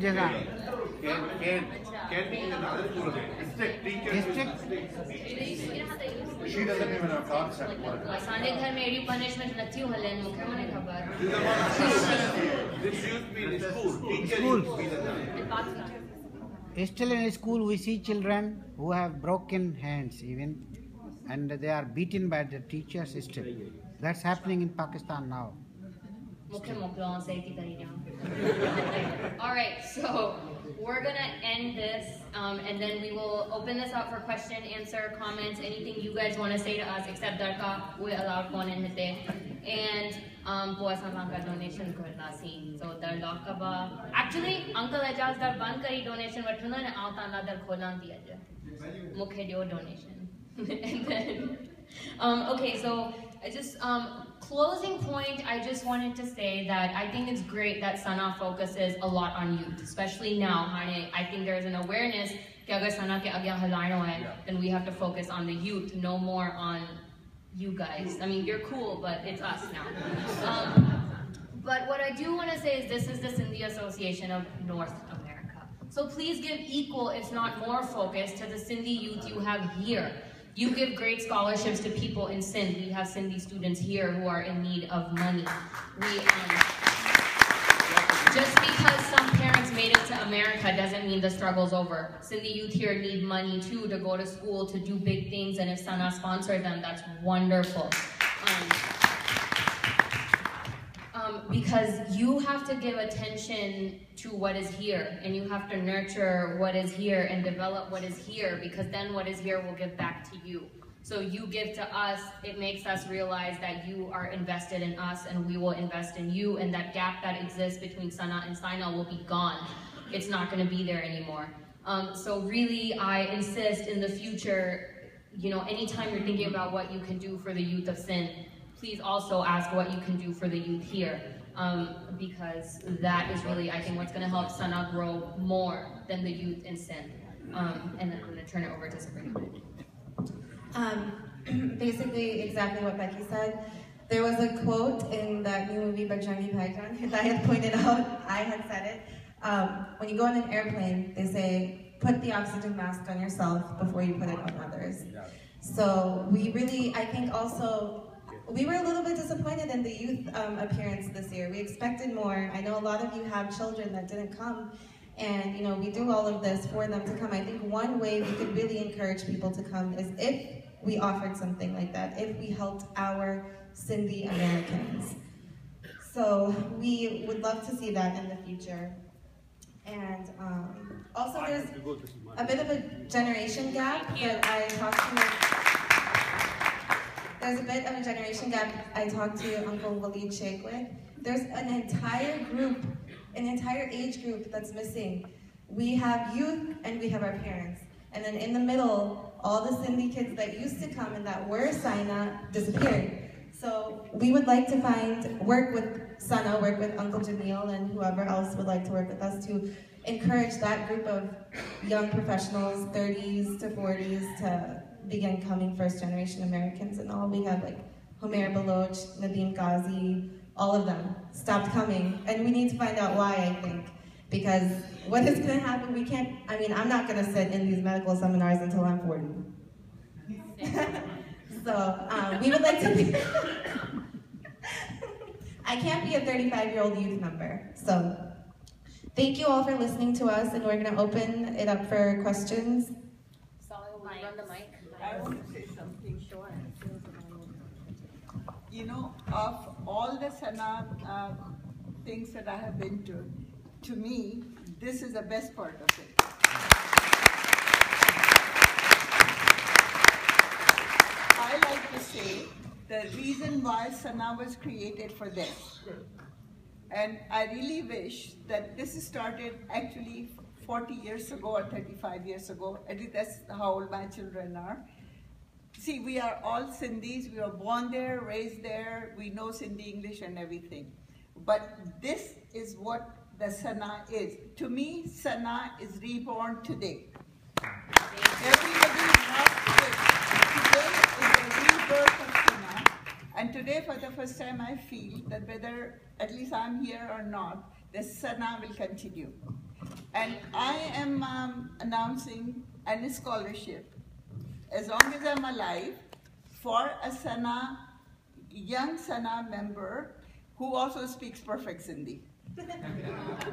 जगह Can be in another school again. District teacher. She doesn't even have concept. असांजे घर में AD punishment नथियूं हलन मूंखे मने खबर This used to be in school. Teacher School. used to be the Still in school we see children who have broken hands even, and they are beaten by the teachers still. That's happening in Pakistan now. All right, so we're gonna end this, and then we will open this up for question, answer, comments, anything you guys want to say to us, except Darka, we allowed one in hite. And donation karnasi. So dar lokaba. Actually, Uncle Ajaz dar ban kari donation vathna na aata na dar kholan diya ja. Mukhe dio donation. And then okay, so I just closing point, I just wanted to say that I think it's great that SYNA focuses a lot on youth, especially now. I think there's an awareness that SYNA ke agya halana hai, then we have to focus on the youth, no more on you guys. I mean, you're cool, but it's us now. But what I do want to say is this is the Sindhi Association of North America. So please give equal, if not more, focus to the Sindhi youth you have here. You give great scholarships to people in Sindh. We have Sindhi students here who are in need of money. Just because some parents made it to America doesn't mean the struggle's over. Sindhi youth here need money too to go to school, to do big things, and if SYNA sponsored them, that's wonderful. Because you have to give attention to what is here, and you have to nurture what is here and develop what is here, because then what is here will give back to you. So you give to us, it makes us realize that you are invested in us and we will invest in you, and that gap that exists between SYNA and SYNA will be gone. It's not going to be there anymore. So really, I insist in the future, anytime you're thinking about what you can do for the youth of Sindh, please also ask what you can do for the youth here. Because that is really, I think, what's going to help SYNA grow more than the youth in Sindh. And then I'm going to turn it over to Sabrina. Basically, exactly what Becky said. There was a quote in that new movie Bajrangi Bhaijaan that I had pointed out. I had said it. When you go on an airplane, they say, put the oxygen mask on yourself before you put it on others. So we really, I think also, we were a little bit disappointed in the youth appearance this year. We expected more. I know a lot of you have children that didn't come, and we do all of this for them to come. I think one way we could really encourage people to come is if we offered something like that, if we helped our Sindhi Americans. So we would love to see that in the future. And also there's a bit of a generation gap that I talked to. There's a bit of a generation gap I talked to Uncle Waleed Sheikh with. There's an entire group, an entire age group that's missing. We have youth and we have our parents. And then in the middle, all the Sindhi kids that used to come and that were SYNA disappeared. So we would like to work with SYNA, work with Uncle Jamil and whoever else would like to work with us to encourage that group of young professionals, 30s to 40s, to begin coming first-generation Americans and all. We have like Homer Baloch, Nadeem Ghazi, all of them stopped coming. And we need to find out why, I think. Because what is going to happen, I'm not going to sit in these medical seminars until I'm 40. So we would like to be, I can't be a 35-year-old youth member. So thank you all for listening to us, and we're going to open it up for questions. Run the mic. I want to say something. Of all the SYNA things that I have been to me, this is the best part of it. I like to say the reason why SYNA was created for this. And I really wish that this started actually 40 years ago or 35 years ago. At least that's how old my children are. See, we are all Sindhis. We were born there, raised there. We know Sindhi, English, and everything. But this is what the SYNA is. To me, SYNA is reborn today. Everybody knows today. Today is the rebirth of SYNA. And today, for the first time, I feel that whether, at least I'm here or not, the SYNA will continue. And I am announcing a scholarship, as long as I'm alive, for a SYNA, young SYNA member who also speaks perfect Sindhi.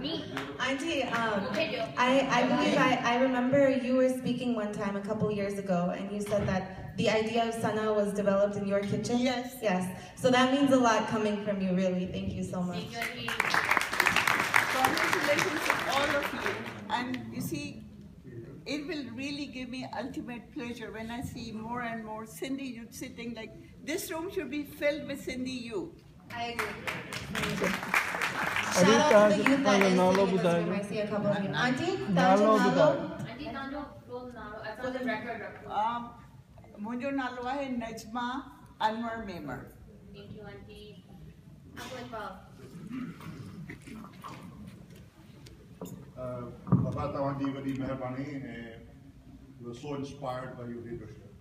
Me. Auntie, I believe I remember you were speaking one time a couple years ago, and you said that the idea of SYNA was developed in your kitchen? Yes. Yes. So that means a lot coming from you, really. Thank you so much. Thank you. Congratulations to all of you. And you see, it will really give me ultimate pleasure when I see more and more Sindhi youth sitting like, this room should be filled with Sindhi youth. I agree. Shout out to the youth that is sitting in this room. I see a couple of you. Auntie, Nalo. Auntie, Nalo, full Nalo. I for the record. Munjo nalo hai Najma Anwar Memar. Thank you, Auntie. Uncle Iqbal. Baba Tawandi Vadi Mehrabani, we were so inspired by your leadership.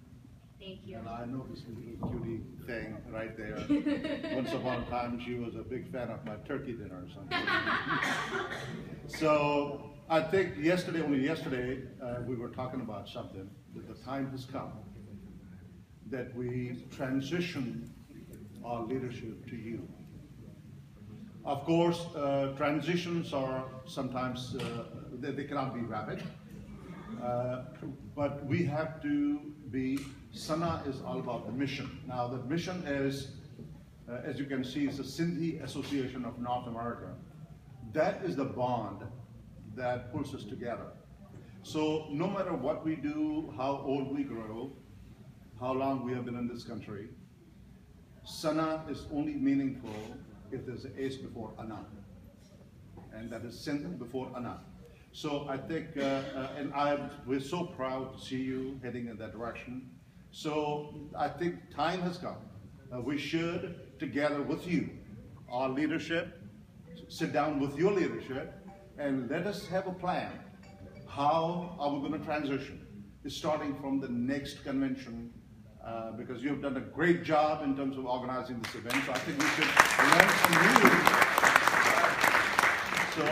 Thank you. And I know this little cutie thing right there. Once upon a time, she was a big fan of my turkey dinner or something. So I think only yesterday, we were talking about something, that the time has come that we transition our leadership to you. Of course, transitions are sometimes, they cannot be rapid, but we have to be, SYNA is all about the mission. Now the mission is, as you can see, is the Sindhi Association of North America. That is the bond that pulls us together. So no matter what we do, how old we grow, how long we have been in this country, SYNA is only meaningful if there's an S before Ana. And that is Sindhi before Ana. So I think, and we're so proud to see you heading in that direction. So I think time has come. We should, together with you, our leadership, sit down with your leadership, and let us have a plan. How are we going to transition? It's starting from the next convention, because you have done a great job in terms of organizing this event. So I think we should learn from you. So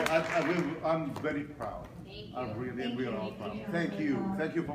I'm very proud. Thank you. I'm really, we're all proud. Thank you. Thank you for